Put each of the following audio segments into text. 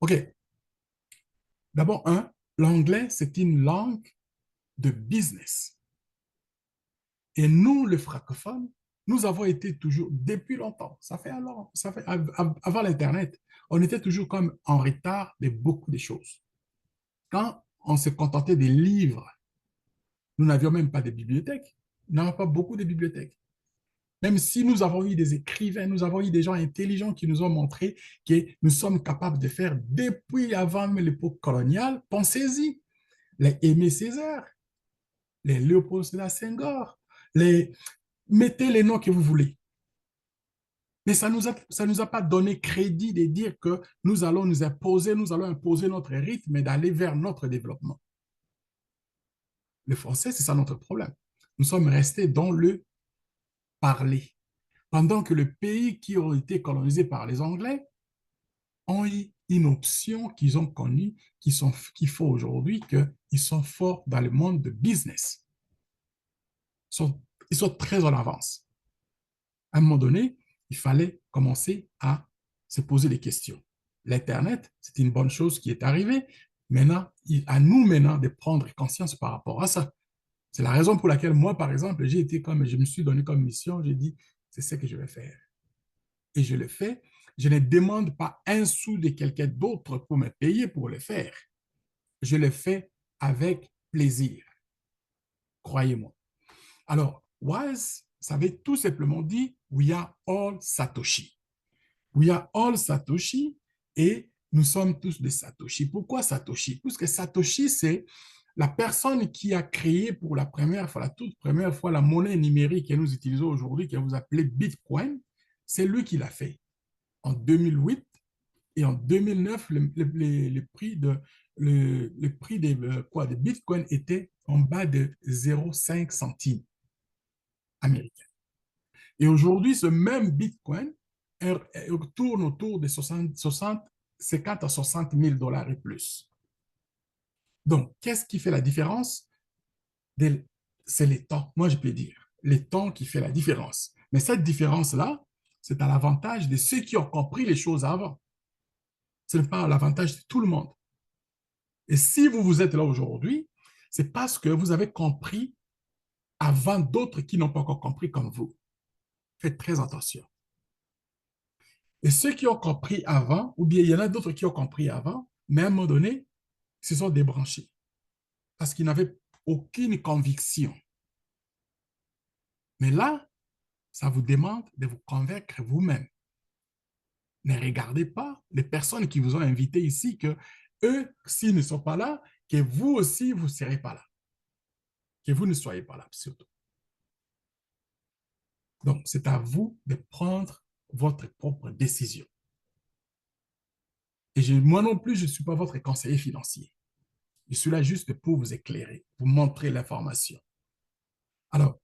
OK. D'abord, l'anglais, c'est une langue de business. Et nous, les francophones, nous avons été toujours, depuis longtemps, ça fait avant l'Internet, on était toujours comme en retard de beaucoup de choses. Quand on se contentait des livres, nous n'avions même pas de bibliothèques. Nous n'avons pas beaucoup de bibliothèques. Même si nous avons eu des écrivains, nous avons eu des gens intelligents qui nous ont montré que nous sommes capables de faire depuis avant l'époque coloniale, pensez-y, les Aimé Césaire, les Léopold Sédar Senghor, les... mettez les noms que vous voulez. Mais ça nous a pas donné crédit de dire que nous allons nous imposer, nous allons imposer notre rythme et d'aller vers notre développement. Le français, c'est ça notre problème. Nous sommes restés dans le parler. Pendant que les pays qui ont été colonisés par les Anglais ont eu une option qu'ils ont connue, qui font aujourd'hui qu'ils sont forts dans le monde de business. Ils sont très en avance. À un moment donné, il fallait commencer à se poser des questions. L'Internet, c'est une bonne chose qui est arrivée. Maintenant, à nous maintenant de prendre conscience par rapport à ça. C'est la raison pour laquelle moi, par exemple, je me suis donné comme mission, j'ai dit, c'est ce que je vais faire. Et je le fais. Je ne demande pas un sou de quelqu'un d'autre pour me payer pour le faire. Je le fais avec plaisir. Croyez-moi. Alors, WISE, ça veut tout simplement dire We are all Satoshi. We are all Satoshi et nous sommes tous des Satoshi. Pourquoi Satoshi? Parce que Satoshi, c'est la personne qui a créé pour la première fois, la toute première fois, la monnaie numérique que nous utilisons aujourd'hui, que vous appelez Bitcoin. C'est lui qui l'a fait en 2008 et en 2009, le prix le prix de Bitcoin était en bas de 0,5 centimes américains. Et aujourd'hui, ce même Bitcoin tourne autour de 50 à 60 000 dollars et plus. Donc, qu'est-ce qui fait la différence? C'est les temps. Moi, je peux dire, les temps qui fait la différence. Mais cette différence-là, c'est à l'avantage de ceux qui ont compris les choses avant. Ce n'est pas à l'avantage de tout le monde. Et si vous êtes là aujourd'hui, c'est parce que vous avez compris avant d'autres qui n'ont pas encore compris comme vous. Faites très attention. Et ceux qui ont compris avant, ou bien il y en a d'autres qui ont compris avant, mais à un moment donné, se sont débranchés parce qu'ils n'avaient aucune conviction. Mais là, ça vous demande de vous convaincre vous-même. Ne regardez pas les personnes qui vous ont invité ici, que eux, s'ils ne sont pas là, que vous aussi, vous ne serez pas là. Que vous ne soyez pas là, surtout. Donc, c'est à vous de prendre votre propre décision. Et moi non plus, je ne suis pas votre conseiller financier. Je suis là juste pour vous éclairer, vous montrer l'information. Alors,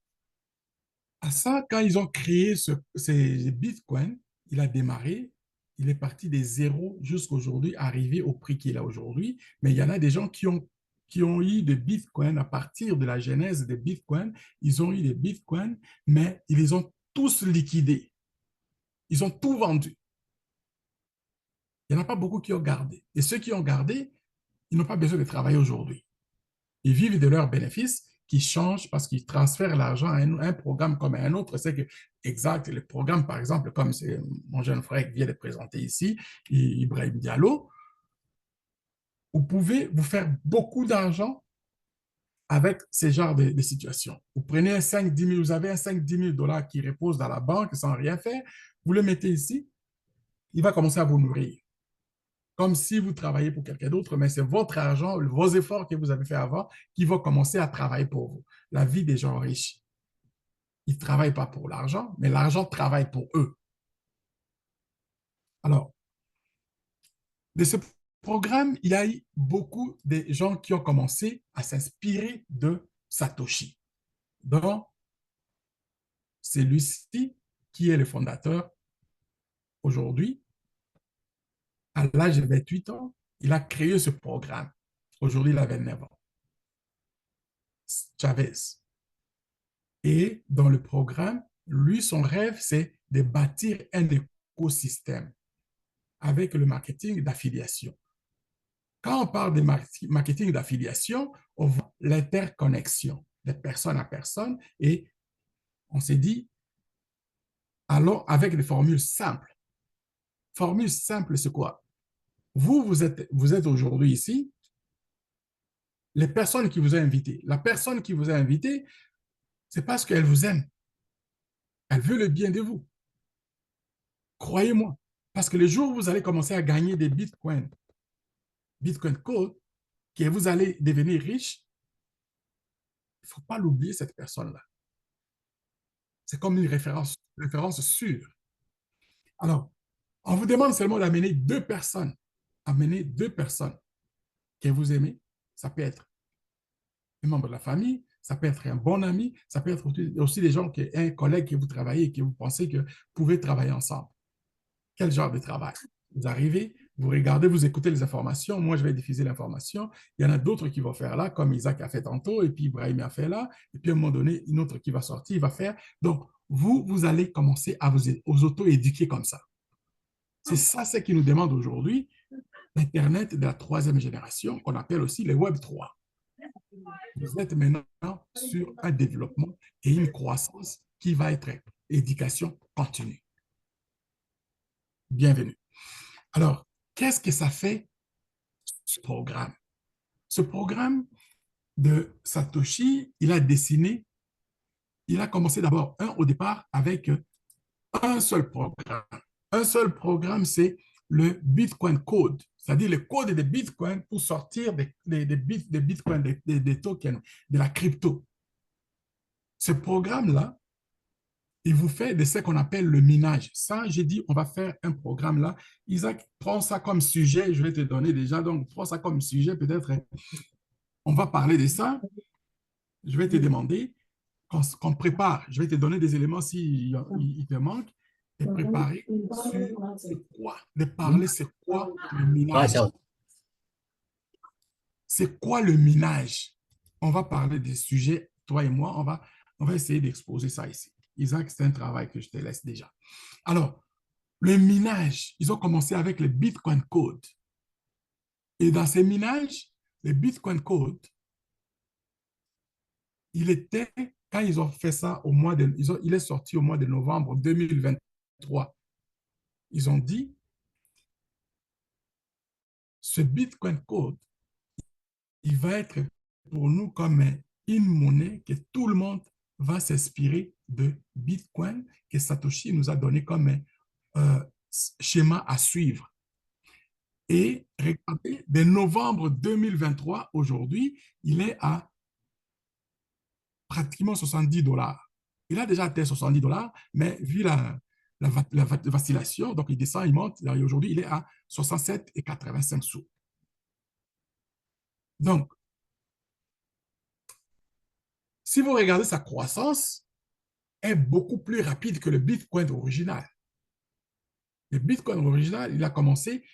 à ça, quand ils ont créé ces bitcoins, il a démarré, il est parti des zéros jusqu'à aujourd'hui, arrivé au prix qu'il a aujourd'hui. Mais il y en a des gens qui ont eu des bitcoins à partir de la genèse des bitcoins. Ils ont eu des bitcoins, mais ils les ont tous liquidés. Ils ont tout vendu. Il n'y en a pas beaucoup qui ont gardé. Et ceux qui ont gardé, ils n'ont pas besoin de travailler aujourd'hui. Ils vivent de leurs bénéfices qui changent parce qu'ils transfèrent l'argent à un programme comme à un autre. C'est que, exact, le programme, par exemple, comme c'est mon jeune frère qui vient de présenter ici, Ibrahim Diallo, vous pouvez vous faire beaucoup d'argent avec ce genre de situations. Vous prenez un 5-10 000, vous avez un 5-10 000 dollars qui repose dans la banque sans rien faire, vous le mettez ici, il va commencer à vous nourrir. Comme si vous travaillez pour quelqu'un d'autre, mais c'est votre argent, vos efforts que vous avez fait avant qui vont commencer à travailler pour vous. La vie des gens riches, ils ne travaillent pas pour l'argent, mais l'argent travaille pour eux. Alors, de ce programme, il y a eu beaucoup de gens qui ont commencé à s'inspirer de Satoshi. Donc, celui-ci, qui est le fondateur aujourd'hui, à l'âge de 28 ans, il a créé ce programme. Aujourd'hui, il a 29 ans. Chavez. Et dans le programme, lui, son rêve, c'est de bâtir un écosystème avec le marketing d'affiliation. Quand on parle de marketing d'affiliation, on voit l'interconnexion de personne à personne et on s'est dit, allons avec des formules simples. Formule simple, c'est quoi? Vous êtes aujourd'hui ici, les personnes qui vous ont invité. La personne qui vous a invité, c'est parce qu'elle vous aime. Elle veut le bien de vous. Croyez-moi. Parce que le jour où vous allez commencer à gagner des bitcoins, bitcoin code, que vous allez devenir riche, il ne faut pas l'oublier, cette personne-là. C'est comme une référence sûre. Alors, on vous demande seulement d'amener deux personnes. Amener deux personnes que vous aimez. Ça peut être un membre de la famille, ça peut être un bon ami, ça peut être aussi des gens, un collègue que vous travaillez et que vous pensez que vous pouvez travailler ensemble. Quel genre de travail? Vous arrivez, vous regardez, vous écoutez les informations. Moi, je vais diffuser l'information. Il y en a d'autres qui vont faire là, comme Isaac a fait tantôt, et puis Ibrahim a fait là, et puis à un moment donné, une autre qui va sortir, il va faire. Donc, vous allez commencer à vous auto-éduquer comme ça. C'est ça ce qui nous demande aujourd'hui l'Internet de la troisième génération, qu'on appelle aussi le Web 3. Vous êtes maintenant sur un développement et une croissance qui va être éducation continue. Bienvenue. Alors, qu'est-ce que ça fait, ce programme? Ce programme de Satoshi, il a commencé d'abord, au départ, avec un seul programme. Un seul programme, c'est le Bitcoin Code, c'est-à-dire le code des Bitcoins pour sortir des Bitcoins, des tokens, de la crypto. Ce programme-là, il vous fait de ce qu'on appelle le minage. Ça, j'ai dit, on va faire un programme là. Isaac, prends ça comme sujet, je vais te donner déjà, donc prends ça comme sujet, peut-être, on va parler de ça. Je vais te demander qu'on prépare. Je vais te donner des éléments s'il il te manque, de préparer sur c'est quoi, de parler c'est quoi le minage. C'est quoi le minage? On va parler des sujets, toi et moi, on va essayer d'exposer ça ici. Isaac, c'est un travail que je te laisse déjà. Alors, le minage, ils ont commencé avec le Bitcoin Code. Et dans ces minages, le Bitcoin Code, il était, quand ils ont fait ça il est sorti au mois de novembre 2023. Ils ont dit, ce Bitcoin Code, il va être pour nous comme une monnaie que tout le monde va s'inspirer de Bitcoin que Satoshi nous a donné comme un schéma à suivre. Et regardez, de novembre 2023, aujourd'hui, il est à pratiquement 70 dollars. Il a déjà atteint 70 dollars, mais vu la vacillation, donc il descend, il monte, et aujourd'hui, il est à 67,85 sous. Donc, si vous regardez sa croissance, est beaucoup plus rapide que le Bitcoin original. Le Bitcoin original, il a commencé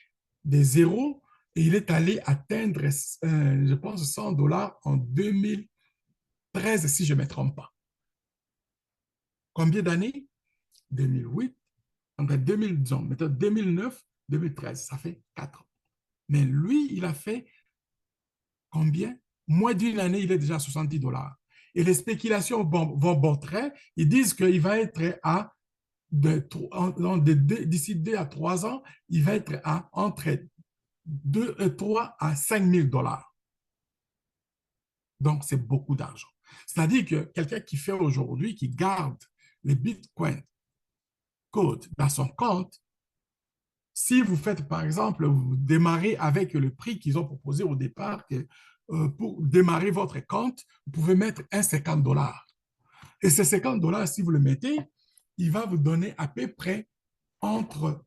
des zéros et il est allé atteindre, je pense, 100 dollars en 2013, si je ne me trompe pas. Combien d'années? 2008, donc 2000, disons, 2009, 2013, ça fait 4 ans. Mais lui, il a fait combien? Moins d'une année, il est déjà à 70 dollars. Et les spéculations vont bon trait. Ils disent qu'il va être à d'ici 2 à 3 ans, il va être à entre 3 à 5 000 dollars. Donc, c'est beaucoup d'argent. C'est-à-dire que quelqu'un qui fait aujourd'hui, qui garde les bitcoins code dans son compte, si vous faites, par exemple, vous démarrez avec le prix qu'ils ont proposé au départ, pour démarrer votre compte, vous pouvez mettre un 50 dollars. Et ces 50 dollars, si vous le mettez, il va vous donner à peu près entre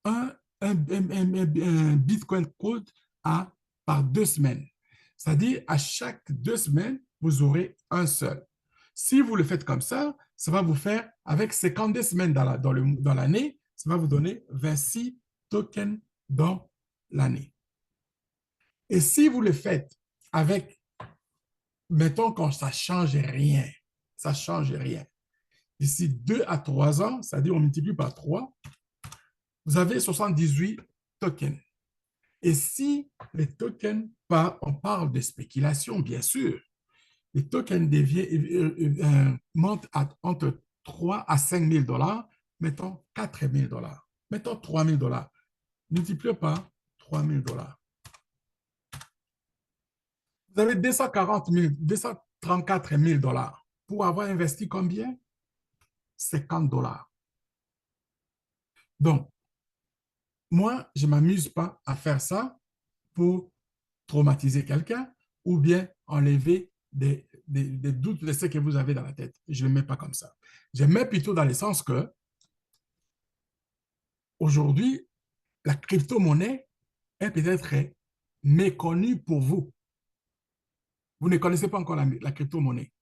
un Bitcoin code par 2 semaines. C'est-à-dire, à chaque 2 semaines, vous aurez un seul. Si vous le faites comme ça va vous faire, avec 52 semaines dans l'année, ça va vous donner 26 tokens dans l'année. Et si vous le faites avec, mettons quand ça ne change rien, ça ne change rien. D'ici 2 à 3 ans, c'est-à-dire on multiplie par 3, vous avez 78 tokens. Et si les tokens, on parle de spéculation, bien sûr, les tokens montent entre 3 à 5 000 dollars, mettons 4 000 dollars, mettons 3 000 dollars. Multipliez par 3 000 dollars. Vous avez 240 000, 234 000 dollars pour avoir investi combien? 50 dollars. Donc, moi, je ne m'amuse pas à faire ça pour traumatiser quelqu'un ou bien enlever des doutes de ce que vous avez dans la tête. Je ne le mets pas comme ça. Je le mets plutôt dans le sens que aujourd'hui, la crypto-monnaie est peut-être méconnue pour vous. Vous ne connaissez pas encore la crypto-monnaie,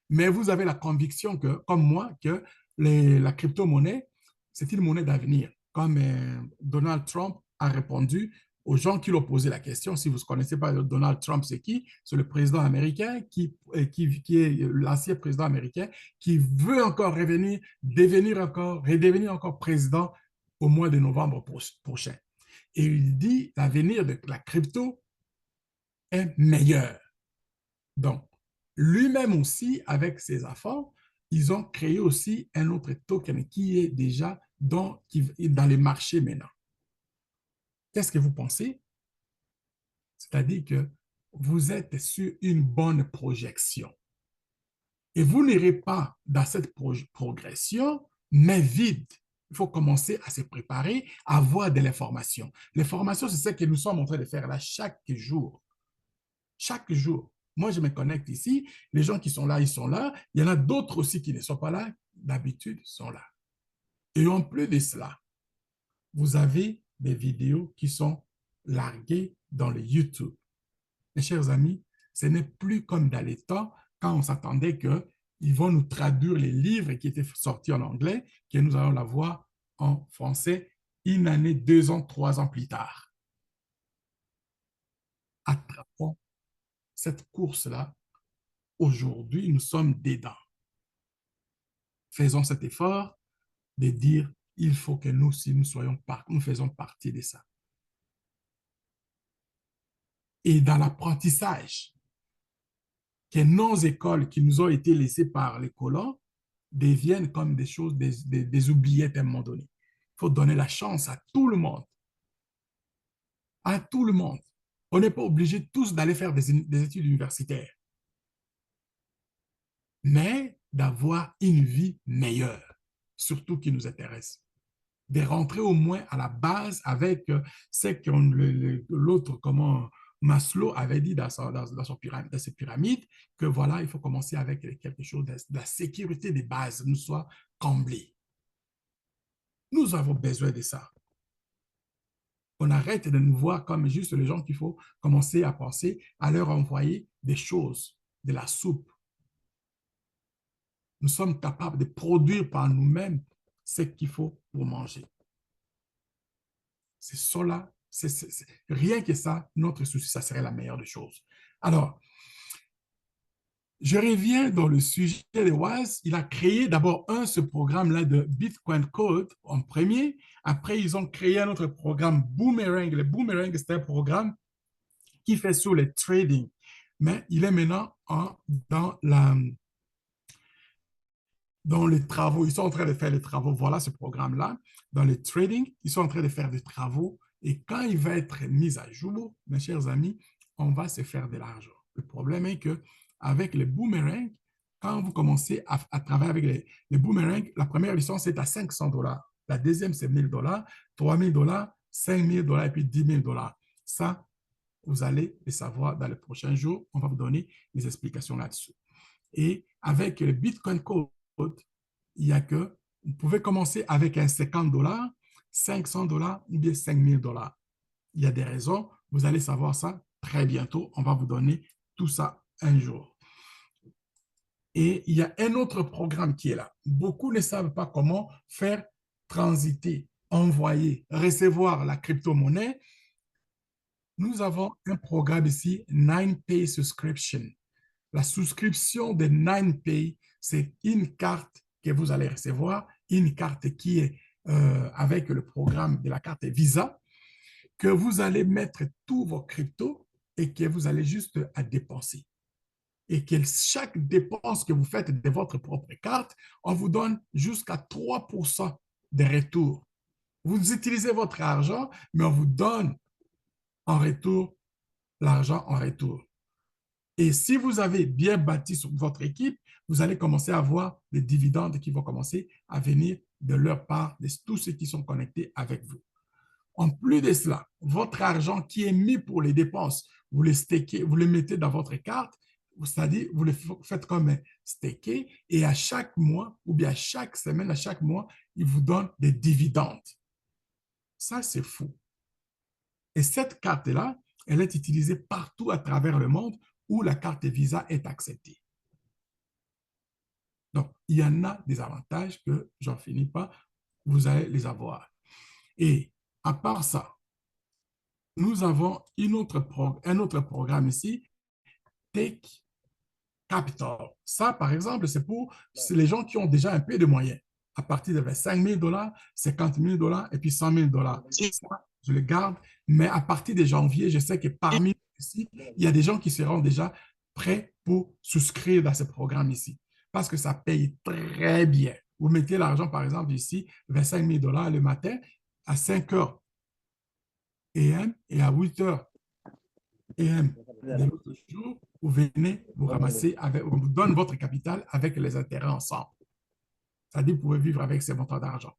mais vous avez la conviction que, comme moi, que la crypto-monnaie, c'est une monnaie d'avenir. Comme Donald Trump a répondu aux gens qui lui ont posé la question. Si vous ne connaissez pas Donald Trump, c'est qui? C'est le président américain qui est l'ancien président américain qui veut encore revenir, redevenir encore président au mois de novembre prochain. Et il dit l'avenir de la crypto est meilleur. Donc, lui-même aussi, avec ses affaires, ils ont créé aussi un autre token qui est déjà dans les marchés maintenant. Qu'est-ce que vous pensez? C'est-à-dire que vous êtes sur une bonne projection. Et vous n'irez pas dans cette progression, mais vide. Il faut commencer à se préparer, à avoir de l'information. L'information, c'est ce que nous sommes en train de faire là chaque jour. Chaque jour. Moi, je me connecte ici. Les gens qui sont là, ils sont là. Il y en a d'autres aussi qui ne sont pas là. D'habitude, sont là. Et en plus de cela, vous avez des vidéos qui sont larguées dans le YouTube. Mes chers amis, ce n'est plus comme dans les temps quand on s'attendait qu'ils vont nous traduire les livres qui étaient sortis en anglais, que nous allons la voir en français une année, 2 ans, 3 ans plus tard. Attrapons cette course-là. Aujourd'hui, nous sommes dedans. Faisons cet effort de dire il faut que nous, si nous faisons partie de ça. Et dans l'apprentissage, que nos écoles qui nous ont été laissées par les colons deviennent comme des choses, des oubliettes à un moment donné. Il faut donner la chance à tout le monde. À tout le monde. On n'est pas obligé tous d'aller faire des études universitaires, mais d'avoir une vie meilleure, surtout qui nous intéresse. De rentrer au moins à la base avec ce que l'autre, comment Maslow avait dit dans ses pyramides, que voilà, il faut commencer avec quelque chose de la sécurité des bases, nous soit comblée. Nous avons besoin de ça. On arrête de nous voir comme juste les gens qu'il faut commencer à penser à leur envoyer des choses, de la soupe. Nous sommes capables de produire par nous-mêmes ce qu'il faut pour manger. C'est cela, rien que ça, notre souci, ça serait la meilleure des choses. Alors, je reviens dans le sujet de Wise. Il a créé d'abord ce programme-là de Bitcoin Code en premier. Après, ils ont créé un autre programme, Boomerang. Le Boomerang, c'est un programme qui fait sur le trading. Mais il est maintenant dans les travaux. Ils sont en train de faire les travaux. Voilà ce programme-là. Dans le trading, ils sont en train de faire des travaux. Et quand il va être mis à jour, mes chers amis, on va se faire de l'argent. Le problème est que avec les boomerangs, quand vous commencez à travailler avec les boomerangs, la première licence est à 500 dollars. La deuxième, c'est 1000 dollars, 3000 dollars, 5000 dollars et puis 10 000 dollars. Ça, vous allez le savoir dans les prochains jours. On va vous donner des explications là-dessus. Et avec le Bitcoin Code, il y a que vous pouvez commencer avec un 50 dollars, 500 dollars ou bien 5000 dollars. Il y a des raisons. Vous allez savoir ça très bientôt. On va vous donner tout ça un jour. Et il y a un autre programme qui est là. Beaucoup ne savent pas comment faire transiter, envoyer, recevoir la crypto-monnaie. Nous avons un programme ici, 9Pay Subscription. La souscription de 9Pay, c'est une carte que vous allez recevoir, une carte qui est avec le programme de la carte Visa. que vous allez mettre tous vos cryptos et que vous allez juste à dépenser. Et que chaque dépense que vous faites de votre propre carte, on vous donne jusqu'à 3% de retour. Vous utilisez votre argent, mais on vous donne en retour l'argent en retour. Et si vous avez bien bâti sur votre équipe, vous allez commencer à voir des dividendes qui vont commencer à venir de leur part, de tous ceux qui sont connectés avec vous. En plus de cela, votre argent qui est mis pour les dépenses, vous le stakez, vous le mettez dans votre carte, c'est-à-dire vous le faites comme un staké et à chaque mois ou bien à chaque semaine, à chaque mois, il vous donne des dividendes. Ça, c'est fou. Et cette carte-là, elle est utilisée partout à travers le monde où la carte Visa est acceptée. Donc, il y en a des avantages que j'en finis pas, vous allez les avoir. Et à part ça, nous avons un autre programme ici, Take Capital. Ça, par exemple, c'est les gens qui ont déjà un peu de moyens. À partir de 25 000 $, 50 000 $ et puis 100 000 $. Ça, je le garde. Mais à partir de janvier, je sais que parmi ici, il y a des gens qui seront déjà prêts pour souscrire dans ce programme ici. Parce que ça paye très bien. Vous mettez l'argent, par exemple, ici, 25 000 $ le matin à 5 heures AM et à 8 heures AM de l'autre jour, vous venez vous ramasser avec, on vous donne votre capital avec les intérêts ensemble. C'est-à-dire, vous pouvez vivre avec ces montants d'argent.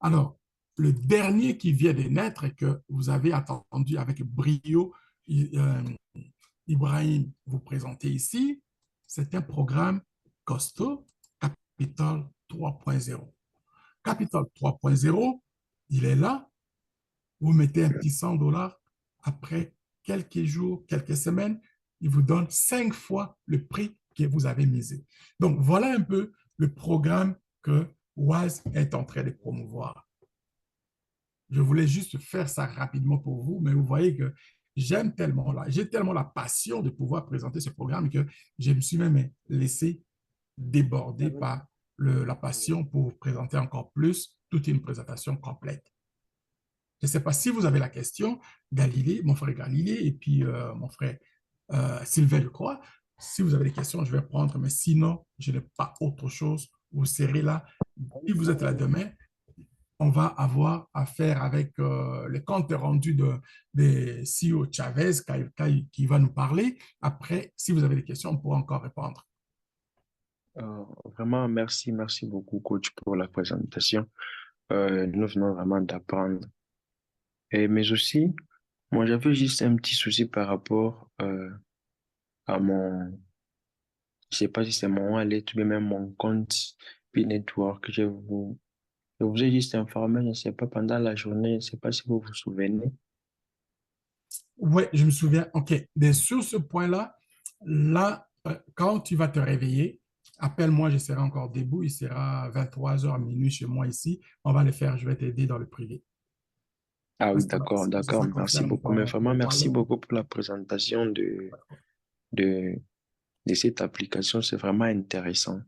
Alors, le dernier qui vient de naître et que vous avez attendu avec brio, Ibrahim, vous présenter ici, c'est un programme costaud, Capital 3.0. Capital 3.0, il est là, vous mettez un petit 100 $ après quelques jours, quelques semaines, il vous donne 5 fois le prix que vous avez misé. Donc, voilà un peu le programme que Wise est en train de promouvoir. Je voulais juste faire ça rapidement pour vous, mais vous voyez que j'ai tellement la passion de pouvoir présenter ce programme que je me suis même laissé déborder par la passion pour vous présenter encore plus toute une présentation complète. Je ne sais pas si vous avez la question, Galilée, mon frère Galilée, et puis mon frère Sylvain, je crois. Si vous avez des questions, je vais prendre, mais sinon, je n'ai pas autre chose. Vous serez là. Si vous êtes là demain, on va avoir affaire avec le compte rendu de CEO Chavez qui va nous parler. Après, si vous avez des questions, on pourra encore répondre. Vraiment, merci beaucoup, coach, pour la présentation. Nous venons vraiment d'apprendre. Mais aussi, moi, j'avais juste un petit souci par rapport à je sais pas si c'est mon wallet ou bien même mon compte P-Network. Je vous ai juste informé, je ne sais pas, pendant la journée, je ne sais pas si vous vous souvenez. Oui, je me souviens. OK. Mais sur ce point-là, là, quand tu vas te réveiller, appelle-moi, je serai encore debout. Il sera 23 heures minuit chez moi ici. On va le faire. Je vais t'aider dans le privé. Ah oui, Si d'accord, ça merci concerne beaucoup. Mais vraiment, ton merci wallet. beaucoup pour la présentation de, de cette application. C'est vraiment intéressant.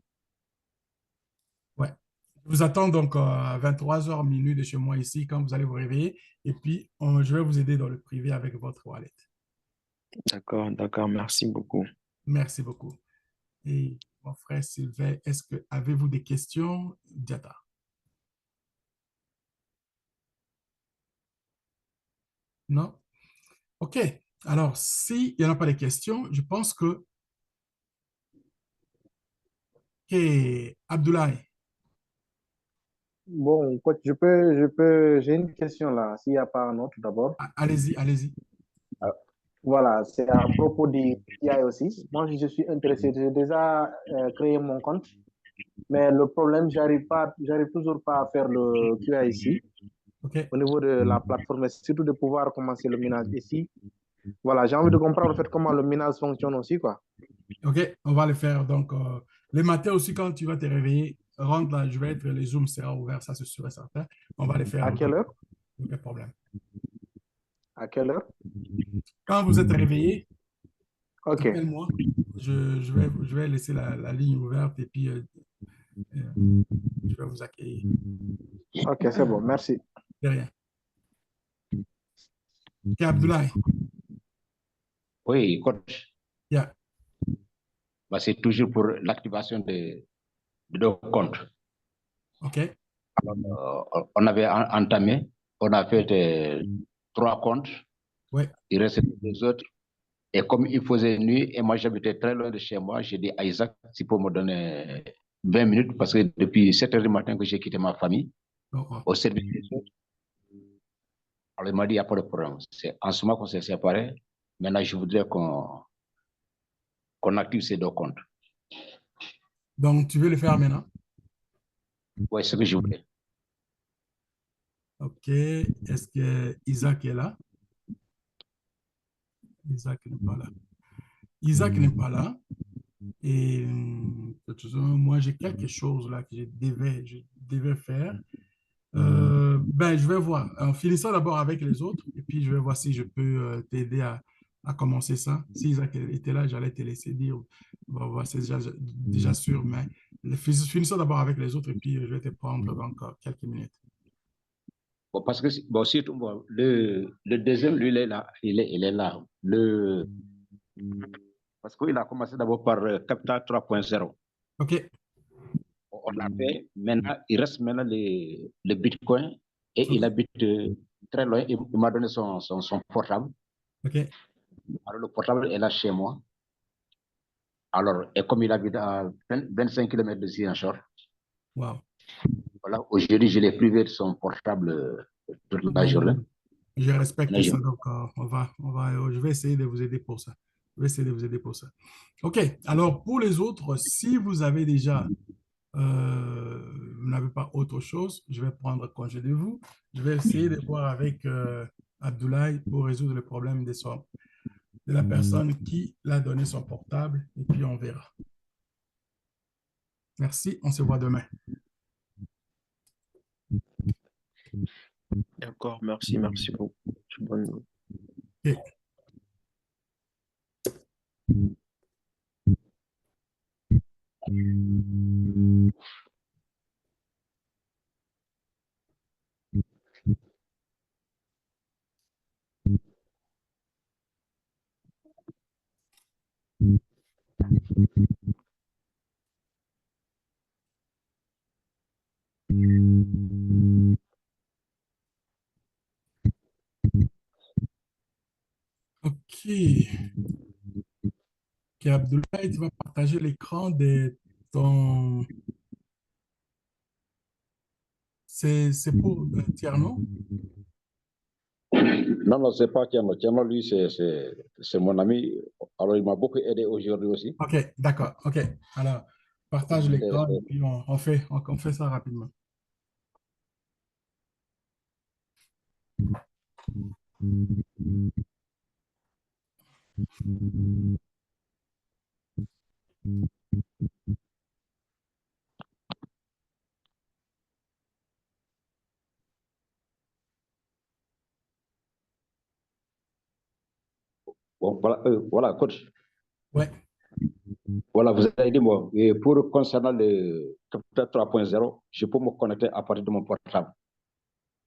Ouais. Je vous attends donc à 23 heures minuit de chez moi ici quand vous allez vous réveiller. Et puis, je vais vous aider dans le privé avec votre wallet. D'accord, merci beaucoup. Merci beaucoup. Et mon frère Sylvain, avez-vous des questions, Diata? Non? OK. Alors, s'il n'y en a pas de questions, je pense que Abdoulaye, Bon, coach, j'ai une question là, s'il n'y a pas un autre d'abord. allez-y, allez-y. Euh, Voilà, c'est à propos du QI aussi. Moi, je suis intéressé. J'ai déjà créé mon compte, mais le problème, j'arrive toujours pas à faire le QI ici, OK. au niveau de la plateforme, et surtout de pouvoir commencer le minage ici. Voilà, j'ai envie de comprendre en fait comment le minage fonctionne aussi, quoi. OK, on va le faire. Donc, le matin aussi, quand tu vas te réveiller, rentre là, je vais être, les Zooms sera ouvert, ça c'est sûr et certain. On va le faire À donc, quelle heure? aucun problème. À quelle heure? Quand vous êtes réveillé, Ok, appelle-moi. Je vais laisser la ligne ouverte et puis je vais vous accueillir. ok, c'est bon, merci. De rien. Ok, Abdoulaye. Oui, coach. Yeah. Bah, c'est toujours pour l'activation de deux comptes. Ok. On avait entamé, on a fait 3 comptes. Ouais. Il restait 2 autres. Et comme il faisait nuit et moi j'habitais très loin de chez moi, j'ai dit à Isaac s'il peut me donner 20 minutes parce que depuis 7 heures du matin que j'ai quitté ma famille au service des autres. Alors il m'a dit il n'y a pas de problème. C'est en ce moment qu'on s'est séparés. Maintenant, je voudrais qu'on active ces 2 comptes. Donc, tu veux le faire maintenant? Oui, c'est ce que je voulais. Ok. Est-ce que Isaac est là? Isaac n'est pas là. Isaac n'est pas là. Et moi, j'ai quelque chose là que je devais faire. Ben, je vais voir. En finissant d'abord avec les autres, et puis je vais voir si je peux t'aider à commencer ça. Si Isaac était là, j'allais te laisser dire. On va voir, c'est déjà sûr, mais finissons d'abord avec les autres, et puis je vais te prendre encore quelques minutes. Bon, parce que bon, surtout, bon, le deuxième, lui, il est là. Il est là. Parce qu'il a commencé d'abord par Capital 3.0. OK. On l'a fait. Maintenant, il reste maintenant le Bitcoin et il habite très loin. Il m'a donné son portable. OK. Alors, le portable est là chez moi. Alors, et comme il habite à 25 km de Ziguinchor, Wow. voilà, aujourd'hui, je l'ai privé de son portable toute la journée. Je respecte Maintenant, ça, donc je vais essayer de vous aider pour ça. Je vais essayer de vous aider pour ça. OK. Alors, pour les autres, si vous avez déjà vous n'avez pas autre chose, je vais prendre congé de vous. Je vais essayer de voir avec Abdoulaye pour résoudre le problème de la personne qui l'a donné son portable et puis on verra. Merci, on se voit demain. D'accord, merci beaucoup. Bonne nuit. Okay. OK. OK, Abdoulaye, tu vas partager l'écran de ton... C'est pour Tierno? Non, c'est pas Tiamo. Tiamo, lui, c'est mon ami. Alors, il m'a beaucoup aidé aujourd'hui aussi. OK, d'accord. OK. Alors, partage l'écran et puis on fait ça rapidement. Bon, voilà, coach. Ouais. Voilà, vous avez dit, moi, et pour concernant le Capital 3.0, je peux me connecter à partir de mon portable.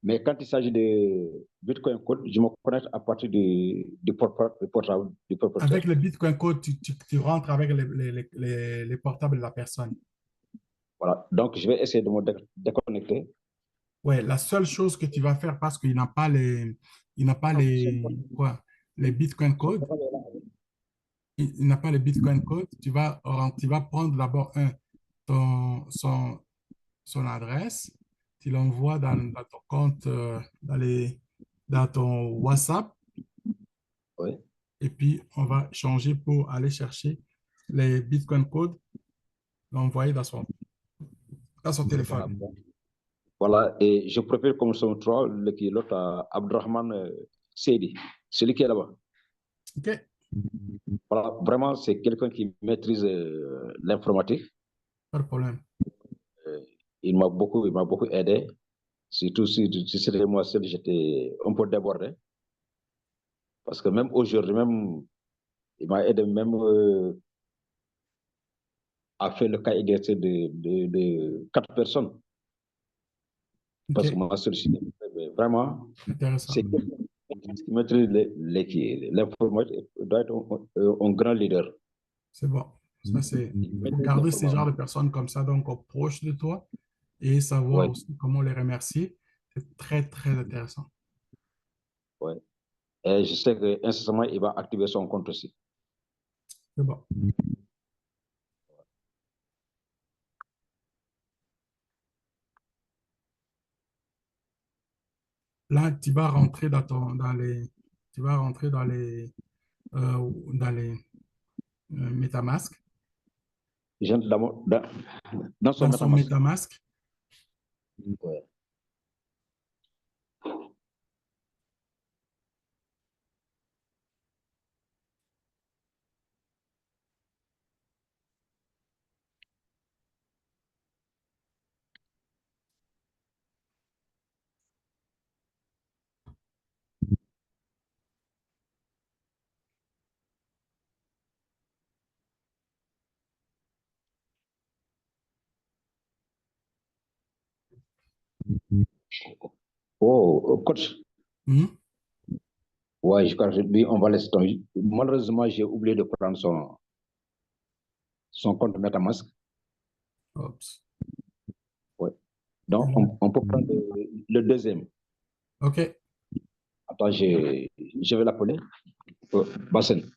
Mais quand il s'agit de Bitcoin Code, je me connecte à partir du portable du propriétaire. Avec le Bitcoin Code, tu rentres avec les portables de la personne. Voilà, donc je vais essayer de me déconnecter. Ouais, la seule chose que tu vas faire parce qu'il n'a pas les Bitcoin codes, il n'a pas les Bitcoin codes, tu vas prendre d'abord son adresse, tu l'envoies dans ton compte, dans ton WhatsApp, Oui. et puis on va changer pour aller chercher les Bitcoin codes, l'envoyer dans son téléphone. Voilà, et je préfère comme son 3, l'autre, Abdurrahman Seydi, celui qui est là-bas. OK. Voilà, vraiment, c'est quelqu'un qui maîtrise l'informatique. Pas de problème. Il m'a beaucoup aidé. Surtout si c'était moi seul, j'étais un peu débordé. Parce que même aujourd'hui, même, il m'a aidé même à faire le cas d'exercice de 4 personnes. Parce OK. que m'a sollicité. Vraiment, Intéressant. c'est quelqu'un qui maîtrise l'informatique doit être un grand leader. C'est bon. Ça, c'est... Il Il faut maîtrise garder ces genres de l'informatique. personnes comme ça, donc proches de toi, et savoir Ouais, aussi comment les remercier. C'est très, très intéressant. ouais. Et je sais qu'incessamment, il va activer son compte aussi. C'est bon. Là, tu vas rentrer tu vas rentrer dans les MetaMask. J'entre dans son Dans son MetaMask. MetaMask, Ouais. Oh, coach. hmm, Ouais, je crois que lui, on va laisser tomber. Malheureusement, j'ai oublié de prendre son compte MetaMask. oups. Ouais. Donc, on peut prendre le deuxième. OK. Attends, je vais l'appeler. Bassen.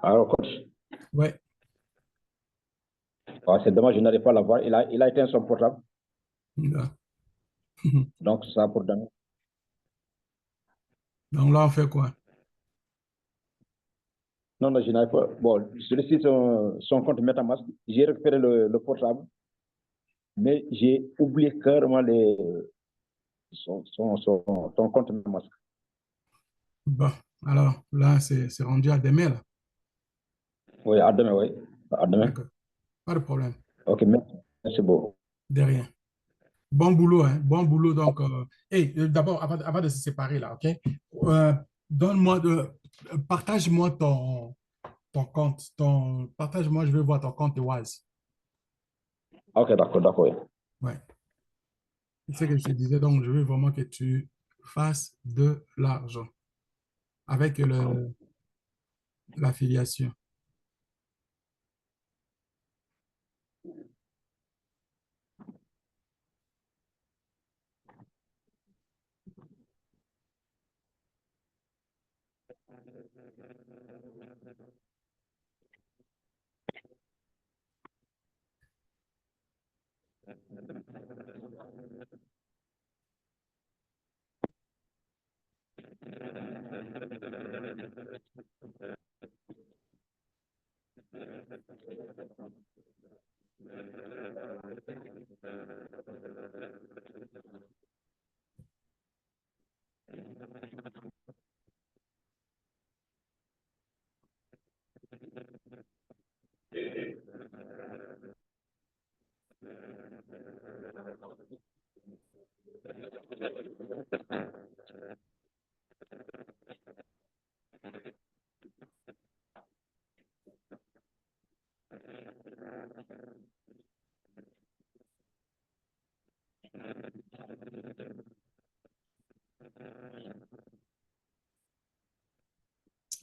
Alors, coach. Ouais. C'est dommage, je n'arrive pas à l'avoir. Il a éteint son portable. Là. Donc, ça pour donner. Donc là, on fait quoi? Non, non, je n'arrive pas. Bon, celui-ci, son compte MetaMask, j'ai récupéré le portable, mais j'ai oublié carrément son compte MetaMask. Bon, alors là, c'est rendu à des mails. Oui, à demain, oui. À demain. D'accord. Pas de problème. Ok, merci. Merci beaucoup. De rien. Bon boulot, hein? Bon boulot. Donc, d'abord, avant de se séparer, là, OK? Euh, donne-moi partage-moi ton compte. Partage-moi, je veux voir ton compte Wise. Ok, d'accord, d'accord. Oui. Ouais. C'est ce que je te disais. Donc, je veux vraiment que tu fasses de l'argent avec l'affiliation.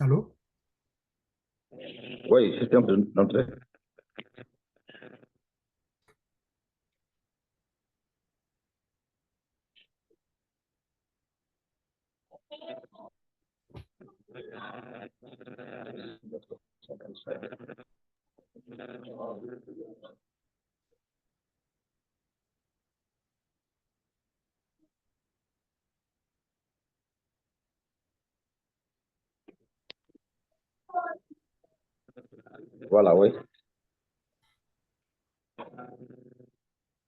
Allô? Oui, c'était un peu d'entrée. Voilà, oui.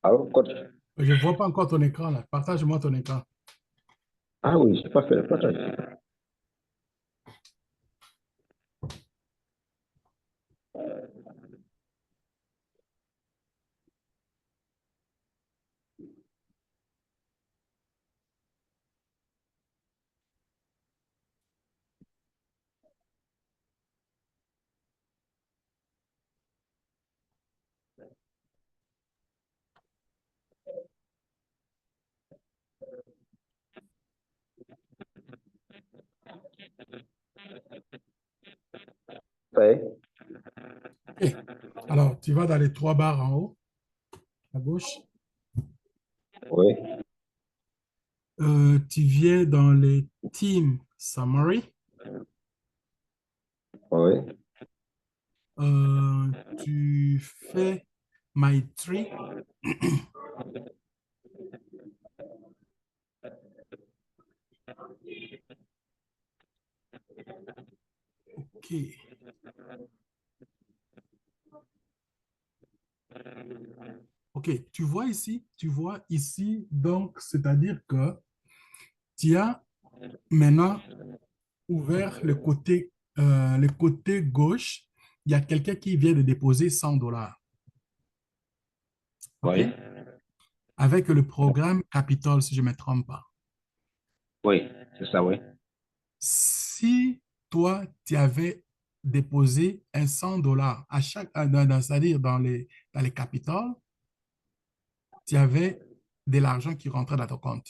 Alors, Je ne vois pas encore ton écran là. Partage-moi ton écran. ah oui, je n'ai pas fait le partage. Oui. OK. Alors, tu vas dans les trois barres en haut, à gauche. Oui. Tu viens dans les Team Summary. Oui. Tu fais My Tree. OK. OK. Tu vois ici, donc, c'est-à-dire que tu as maintenant ouvert le côté gauche. Il y a quelqu'un qui vient de déposer 100 $. OK? Oui. Avec le programme Capital, si je ne me trompe pas. Oui, c'est ça, oui. Si toi, tu avais déposé un 100 $ à chaque, c'est-à-dire dans les capitales, tu avais de l'argent qui rentrait dans ton compte.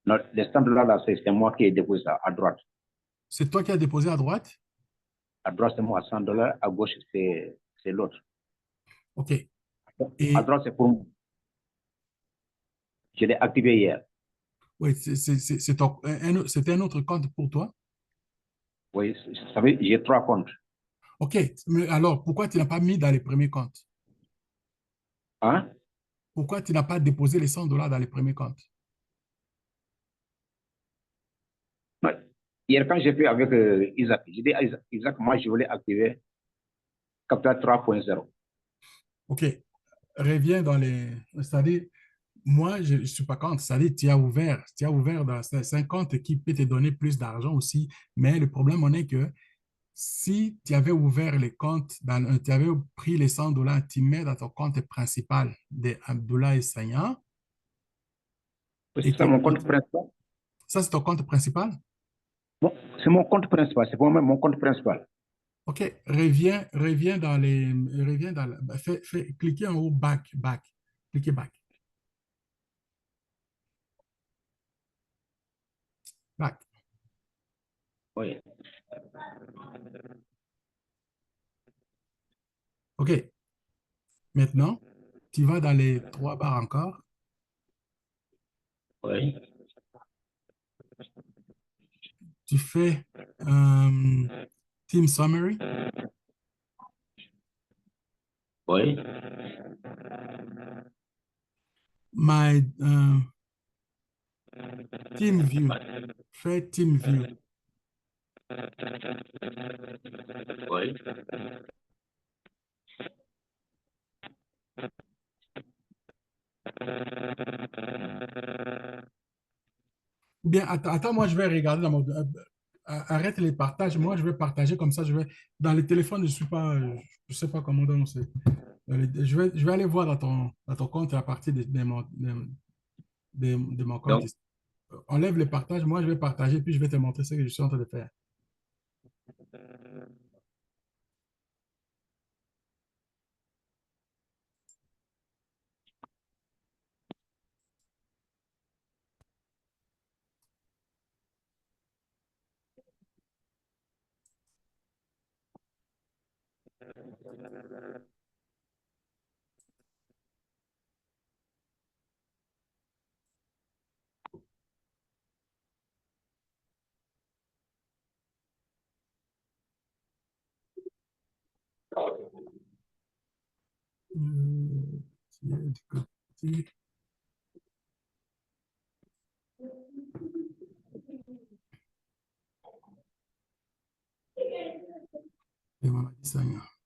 Non, les $100, là, c'est moi qui ai déposé ça à droite. C'est toi qui as déposé à droite? À droite, c'est moi, $100. À gauche, c'est l'autre. OK. À Et droite, c'est pour moi. Je l'ai activé hier. oui, c'était un autre compte pour toi? Oui, ça veut dire j'ai 3 comptes. OK. Mais alors, pourquoi tu n'as pas mis dans les premiers comptes? Hein? Pourquoi tu n'as pas déposé les 100 $ dans les premiers comptes? Ouais. Hier, quand j'ai fait avec Isaac, j'ai dit à Isaac, Isaac, moi, je voulais activer Capital 3.0. OK. Reviens dans les... C'est-à-dire, moi, je ne suis pas contre. C'est-à-dire, tu as ouvert dans c'est un compte qui peut te donner plus d'argent aussi. Mais le problème, on est que si tu avais ouvert les comptes, tu avais pris les 100 $, tu mets dans ton compte principal de Abdullah Essayant. C'est ça mon compte principal. Ça, c'est ton compte principal? Bon, c'est mon compte principal. C'est pour moi mon compte principal. OK. Reviens dans les. Reviens dans cliquez en haut, back. Cliquez back. Back. Oui. OK. Maintenant, tu vas dans les trois barres encore. Oui. Tu fais Team Summary. Oui. My Team View. Fais Team View. Oui. Ou bien, attends, moi, je vais regarder dans mon. Arrête les partages. Moi, je vais partager comme ça. Dans les téléphones, je ne sais pas comment on sait. Je vais aller voir dans ton compte à partir de mon compte Donc, ici. Enlève les partages. Moi, je vais partager, puis je vais te montrer ce que je suis en train de faire. Du côté. Et voilà, ça y est.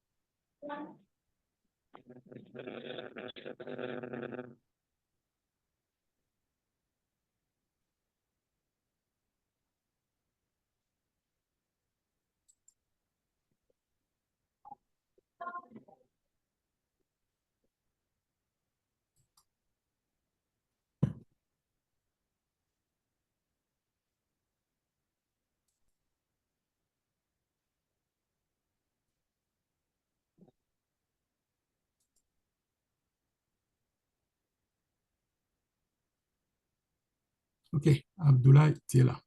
OK, Abdoulaye, tu es là.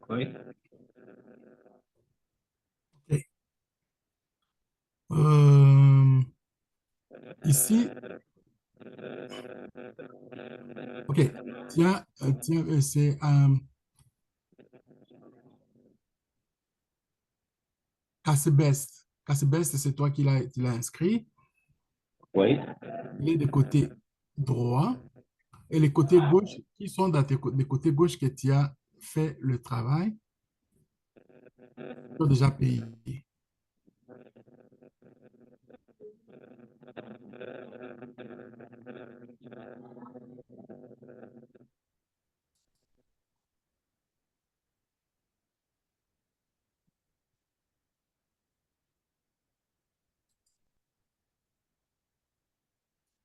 Oui. OK. Ici, OK, tiens, c'est Cassebest. Cassebest, c'est toi qui l'as inscrit. Oui. Il est de côté droit. Et les côtés gauche, qui sont dans des côtés gauche que tu as fait le travail, tu as déjà payé.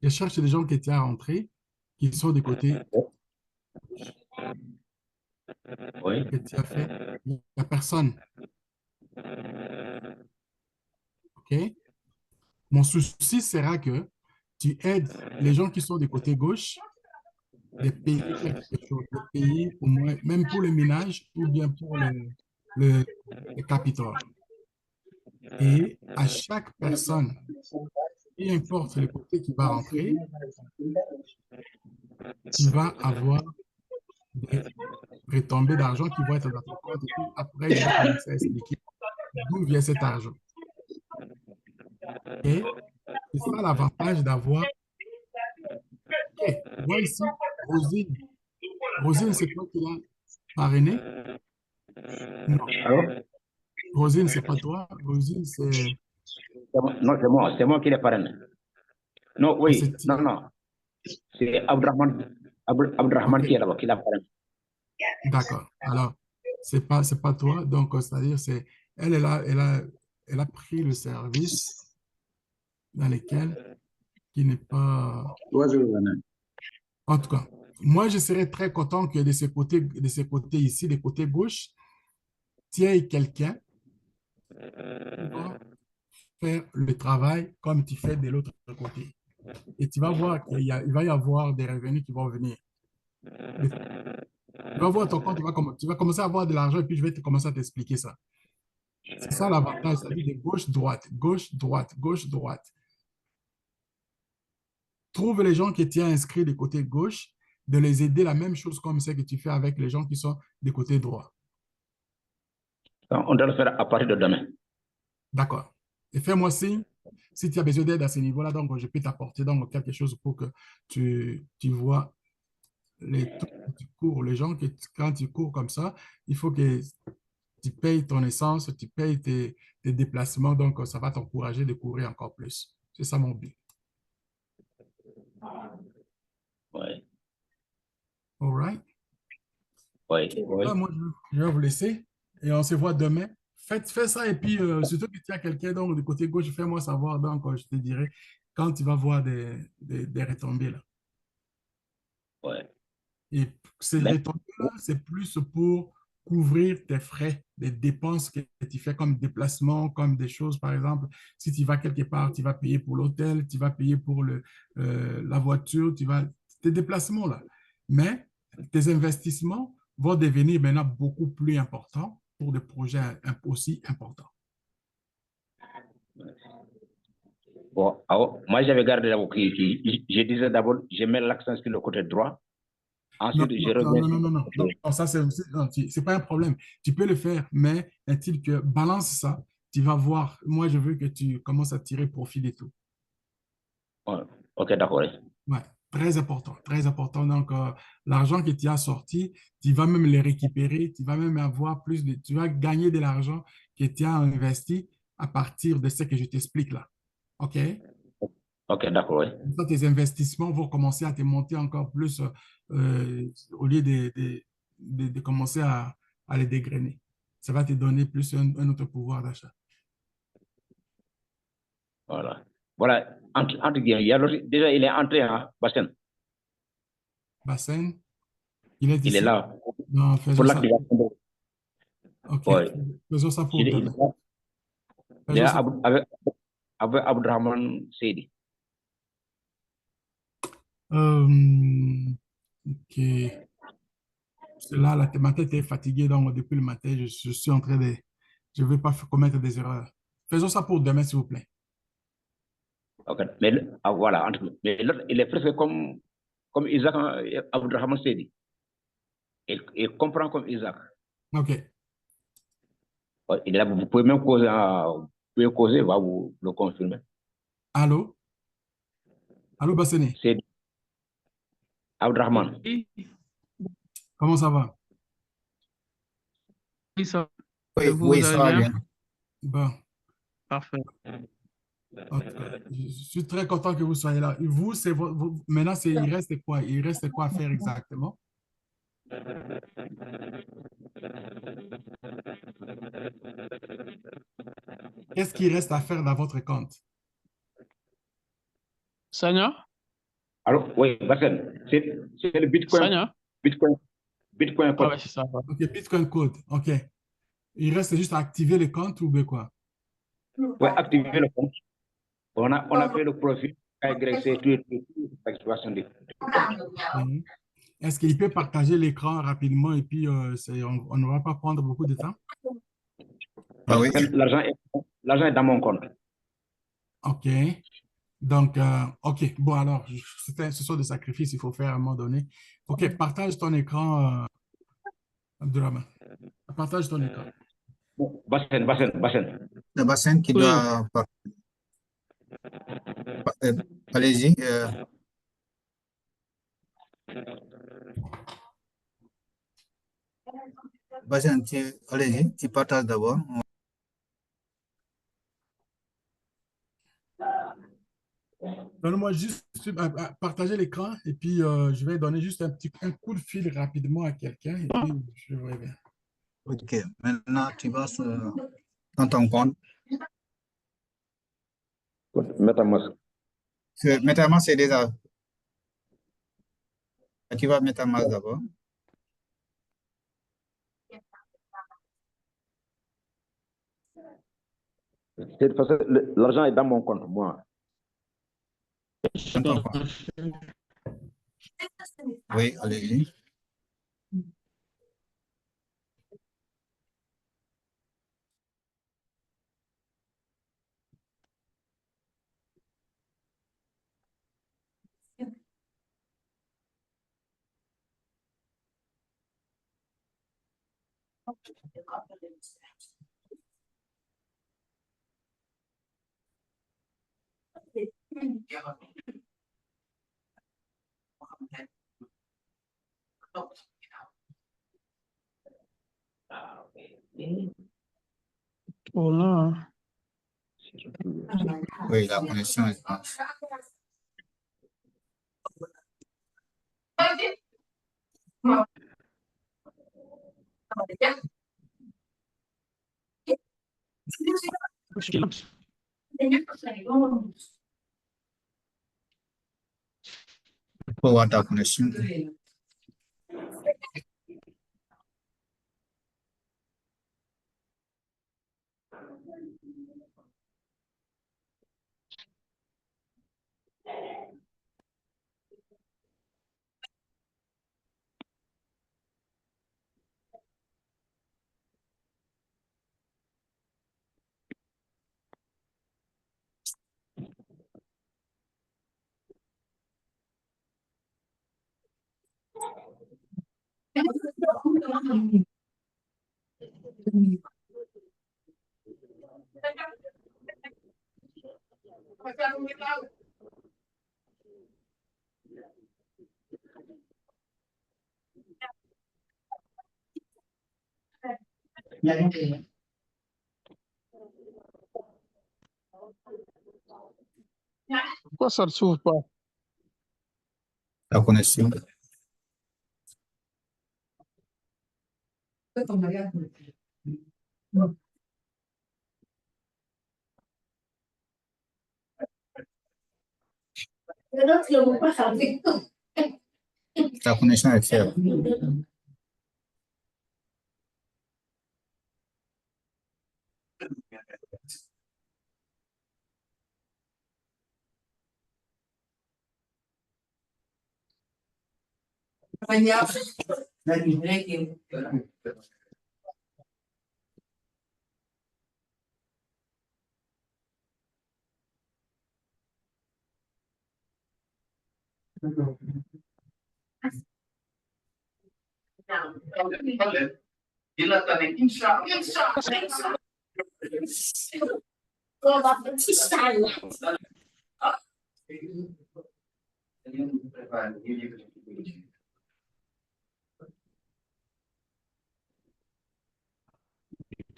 Je cherche des gens qui étaient à rentrer, qui sont des côtés Oui. que tu as fait. Il n'y a personne. OK? Mon souci sera que tu aides les gens qui sont des côtés gauche de payer quelque chose, de payer au moins, même pour le ménage ou bien pour le, le capital. Et à chaque personne, peu importe le côté qui va rentrer, tu vas avoir des retombées d'argent qui vont être dans ton compte. Et puis après, je vais commencer à expliquer d'où vient cet argent. Et c'est ça l'avantage d'avoir. OK, moi ici, Rosine. Rosine, c'est toi qui l'as parrainé? Non. Alors, Rosine, c'est pas toi. Rosine, c'est. non, c'est moi qui l'ai parrainé. Non, oui, non, non. C'est Abdrahman OK, qui est là-bas, qui l'a parrainé. d'accord. Alors, c'est pas toi. Donc, c'est-à-dire, elle a pris le service dans lequel qui n'est pas. En tout cas, moi, je serais très content que de ces côtés ici, des côtés gauche, tu aies quelqu'un qui va faire le travail comme tu fais de l'autre côté. Et tu vas voir il va y avoir des revenus qui vont venir. Tu vas voir ton compte, tu vas commencer à avoir de l'argent et puis je vais commencer à t'expliquer ça. C'est ça l'avantage, c'est-à-dire de gauche-droite, gauche-droite, gauche-droite. Trouve les gens qui étaient inscrits du côté gauche, de les aider la même chose comme c'est que tu fais avec les gens qui sont du côté droit. On doit le faire à partir de demain. D'accord. Et fais-moi signe si tu as besoin d'aide à ce niveau-là, donc je peux t'apporter donc quelque chose pour que tu vois les trucs que tu cours, les gens quand tu cours comme ça, il faut que tu payes ton essence, tu payes tes déplacements, donc ça va t'encourager de courir encore plus. C'est ça mon but. Oui, All right? oui, oui. Là, moi, je vais vous laisser et on se voit demain. Fais ça et puis surtout que tu as quelqu'un donc du côté gauche, fais-moi savoir, donc je te dirai quand tu vas voir des retombées là. Oui. Et ces retombées-là, c'est plus pour couvrir tes frais, des dépenses que tu fais comme déplacement, comme des choses, par exemple, si tu vas quelque part, tu vas payer pour l'hôtel, tu vas payer pour la voiture, tes déplacements là. Mais tes investissements vont devenir maintenant beaucoup plus importants pour des projets aussi importants. Bon, alors, moi, j'avais gardé d'abord je disais d'abord, je mets l'accent sur le côté droit. Non, Ensuite, je non, non, reviens non, sur non, non, le non, non, côté. non, ça, c'est pas un problème. Tu peux le faire, mais est-il que balance ça, tu vas voir. Moi, je veux que tu commences à tirer profit de tout. Ouais. Ok, d'accord. Oui. Ouais, très important, très important. Donc, l'argent que tu as sorti, tu vas même le récupérer, tu vas même avoir plus de, tu vas gagner de l'argent que tu as investi à partir de ce que je t'explique là. OK? Ok, d'accord. Oui. Comme ça, tes investissements vont commencer à te monter encore plus au lieu de commencer à les dégrainer. Ça va te donner plus un autre pouvoir d'achat. Voilà. Voilà. Entre guillemets, déjà, il est entré, hein, Bastien. Bassin, il est Il est ici. là Non, pour faisons ça. l'activation. OK, Ouais. faisons ça pour Il est demain. là, il est Faisons là ça. avec Abdrahman Seydi. OK. Là, ma tête est fatiguée, donc depuis le matin, je suis en train de... Je ne vais pas commettre des erreurs. Faisons ça pour demain, s'il vous plaît. Ok. Mais voilà. Mais l'autre, il est presque comme Isaac, hein, Abdrahman Seydi. Il comprend comme Isaac. OK. Ouais, il est là, vous pouvez même causer, vous pouvez causer, va vous le confirmer. Allô? Allô, Bassene? Seydi, Abdrahman. Oui, Comment ça va? oui, ça. Et Oui, vous, oui, vous ça allez va bien? bien. Bon, Parfait. en tout cas, je suis très content que vous soyez là. Et vous, maintenant, il reste quoi? Il reste quoi à faire exactement? Qu'est-ce qui reste à faire dans votre compte? Sanya? Alors, oui, Bastien, c'est le Bitcoin. Sanya? Bitcoin, Bitcoin Ah code. ouais, c'est ça. OK, Bitcoin Code. OK. Il reste juste à activer le compte ou bien quoi? Ouais, activer le compte. On a fait le profil, KYC, tout, l'activation du compte. Mhm. Est-ce qu'il peut partager l'écran rapidement et puis on ne va pas prendre beaucoup de temps? Ah oui, L'argent est dans mon compte. OK. Donc, OK. Bon, alors, ce sont des sacrifices qu'il faut faire à un moment donné. OK, partage ton écran, Abdourahmane. Partage ton écran. Bastien. le bassin qui Oui. doit... allez-y. Bassin, allez-y, tu partages d'abord. Donne-moi juste partager l'écran et puis je vais donner juste un coup de fil rapidement à quelqu'un et puis je reviens. Ok, maintenant tu vas dans ton compte. MetaMask. MetaMask, c'est déjà... Tu vas MetaMask d'abord. Parce que l'argent est dans mon compte, moi. Dans ton compte. Oui, allez-y. Oh là. Oui, la connexion est basse. Il faut voir ta connexion. Pourquoi ça ne s'ouvre pas? La connexion. La connexion est faible.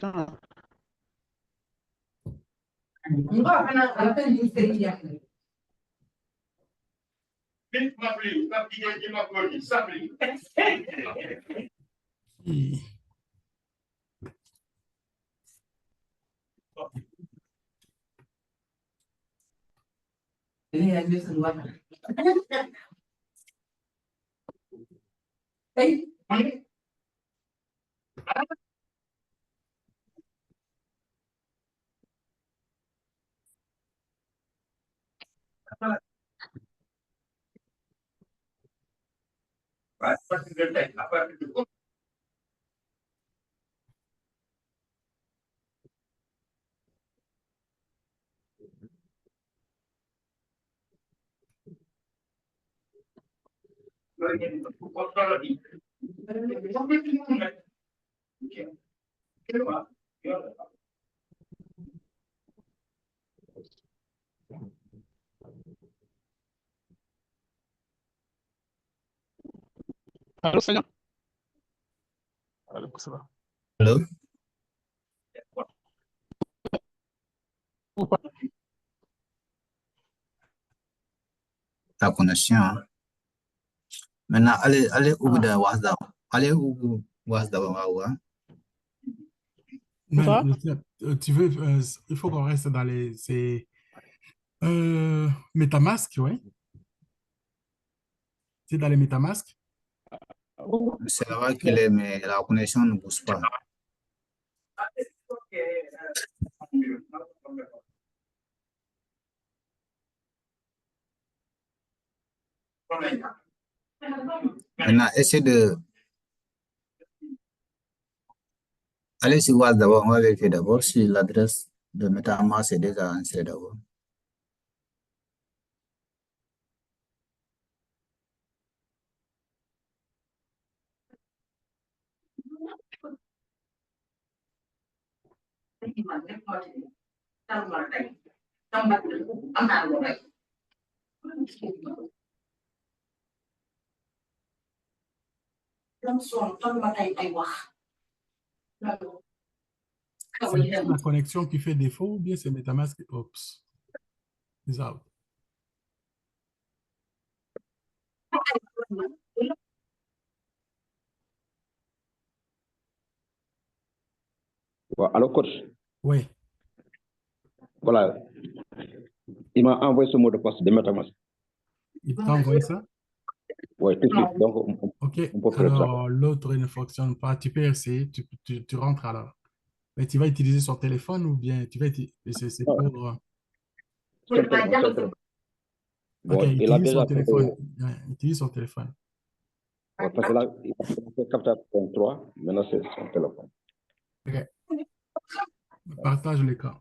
Putain. Et Allô, Seigneur? Allô, ça va? Allô? Ou pas? La connexion. Hein. Maintenant, allez où de WhatsApp? Allez où WhatsApp? Hein? Ou mais pas? tu veux, il faut qu'on reste dans les, c'est MetaMask, oui. C'est dans les MetaMask. C'est là qu'il est, mais la connexion ne bouge pas. Maintenant, essayez de aller sur WhatsApp d'abord. On va vérifier d'abord si l'adresse de MetaMask est déjà insérée d'abord. C'est la connexion qui fait défaut ou bien c'est MetaMask? Oups. It's out. Alors, coach, Oui. voilà, il m'a envoyé ce mot de passe de MetaMask. Il t'a envoyé ça? Oui, tout de suite. Donc, OK. on peut faire ça. Alors, l'autre ne fonctionne pas. Tu peux essayer. Tu rentres alors. Mais tu vas utiliser son téléphone ou bien tu vas utiliser. C'est Ah, pour. c'est le téléphone, c'est le téléphone. OK, Bon, il a utilise son déjà fait, téléphone. Ouais, utilise son téléphone. parce que là, il a fait capteur 3, maintenant c'est son téléphone. OK. Partage l'écran.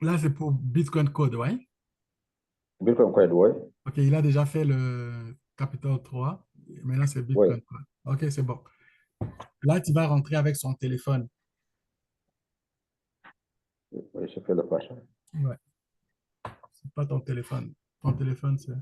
Là, c'est pour Bitcoin Code, ouais. Bitcoin Code, oui. OK, il a déjà fait le Capital 3. Maintenant, c'est Oui, Bitcoin Code. OK, c'est bon. Là, tu vas rentrer avec son téléphone. oui, je fais le pas. Ouais. C'est pas ton téléphone. Ton téléphone, c'est...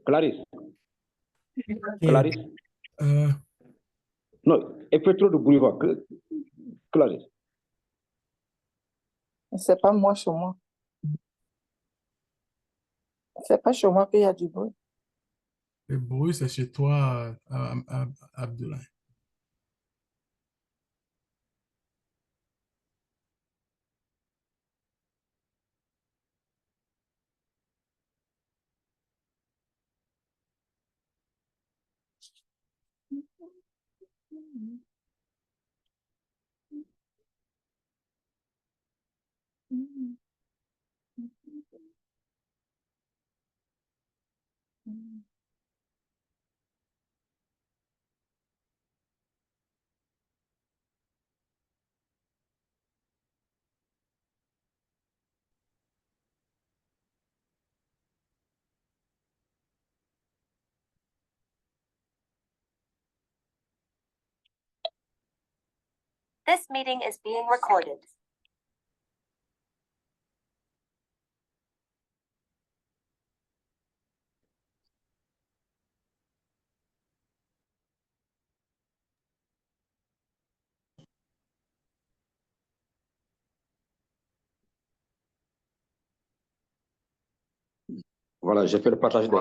Clarisse, OK. Clarisse. Euh, Non, il fait trop de bruit, va. Clarisse. C'est pas moi chez moi. C'est pas chez moi qu'il y a du bruit. le bruit, c'est chez toi, Abdoulaye. This meeting is being recorded. Voilà, j'ai fait le partage d'écran.